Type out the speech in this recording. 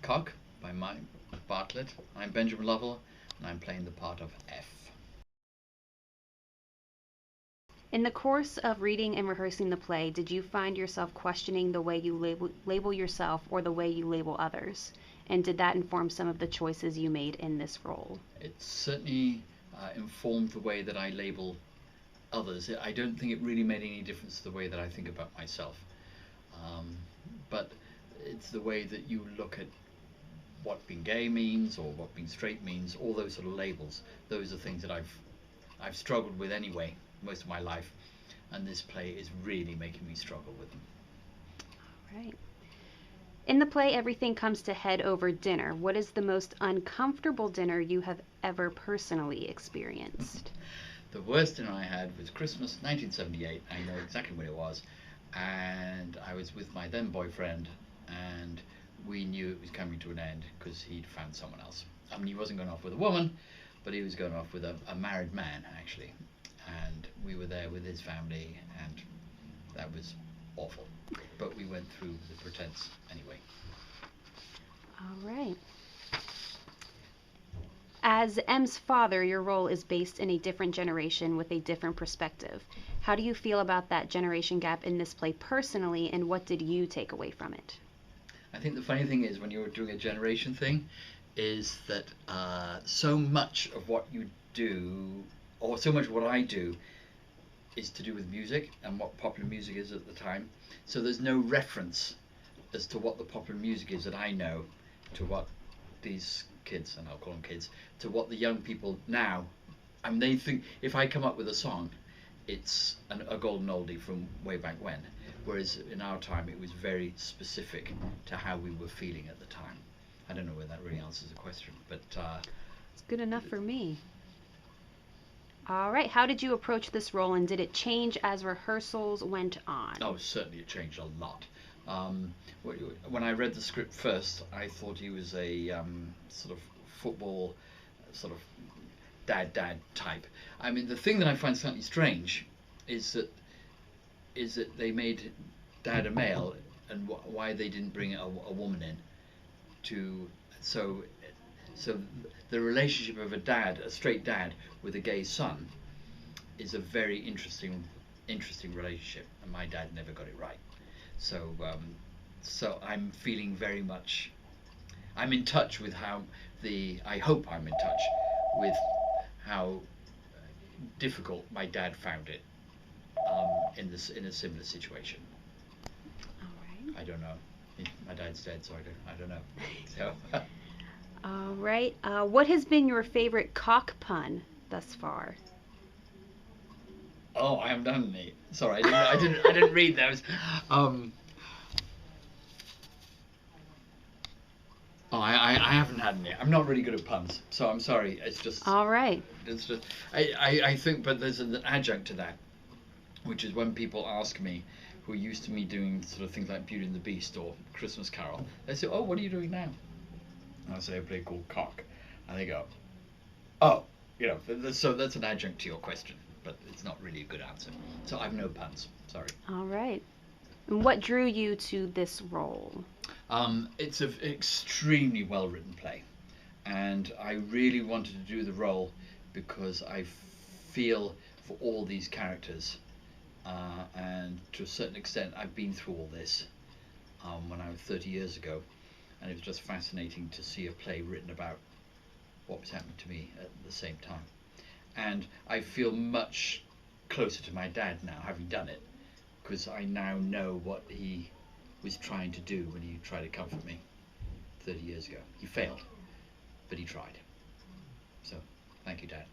Cock by Mike Bartlett. I'm Benjamin Lovell, and I'm playing the part of F. In the course of reading and rehearsing the play, did you find yourself questioning the way you label yourself or the way you label others? And did that inform some of the choices you made in this role? It certainly informed the way that I label others. I don't think it really made any difference to the way that I think about myself. But it's the way that you look at what being gay means or what being straight means, all those sort of labels. Those are things that I've struggled with anyway most of my life, and this play is really making me struggle with them. All right. In the play, everything comes to head over dinner. What is the most uncomfortable dinner you have ever personally experienced? The worst dinner I had was Christmas 1978. I know exactly when it was, and I was with my then boyfriend, and we knew it was coming to an end because he'd found someone else. I mean, he wasn't going off with a woman, but he was going off with a married man, actually. And we were there with his family, and that was awful. But we went through the pretense anyway. All right. As M's father, your role is based in a different generation with a different perspective. How do you feel about that generation gap in this play personally, and what did you take away from it? I think the funny thing is when you're doing a generation thing is that so much of what you do, or so much of what I do, is to do with music and what popular music is at the time. So there's no reference as to what the popular music is that I know to what these kids, and I'll call them kids, to what the young people now, I mean, they think if I come up with a song, it's a golden oldie from way back when, whereas in our time it was very specific to how we were feeling at the time. I don't know whether that really answers the question, but It's good enough for me. All right, how did you approach this role, and did it change as rehearsals went on? oh, certainly it changed a lot. When I read the script first, I thought he was a sort of football, sort of dad type. I mean, the thing that I find slightly strange is that they made dad a male, and why they didn't bring a woman in to so so the relationship of a straight dad with a gay son is a very interesting relationship, and my dad never got it right. So so I'm feeling very much. I'm in touch with how I hope I'm in touch with how difficult my dad found it in a similar situation. All right. I don't know. My dad's dead, so I don't know. So All right. What has been your favorite cock pun thus far? oh, I haven't done any. Sorry, I didn't read those. Oh, I haven't had any. I'm not really good at puns, so I'm sorry. All right. It's just I think, but there's an adjunct to that, which is when people ask me, who are used to me doing sort of things like Beauty and the Beast or Christmas Carol, they say, "Oh, what are you doing now?" And I say a play called Cock, and they go, "Oh, so that's an adjunct to your question, but it's not really a good answer. So I've no puns. Sorry." All right. And what drew you to this role? It's an extremely well written play, and I really wanted to do the role because I feel for all these characters, and to a certain extent, I've been through all this when I was 30 years ago, and it was just fascinating to see a play written about what was happening to me at the same time. And I feel much closer to my dad now, having done it, because I now know what he was trying to do when he tried to comfort me 30 years ago. He failed, but he tried. So, thank you, Dad.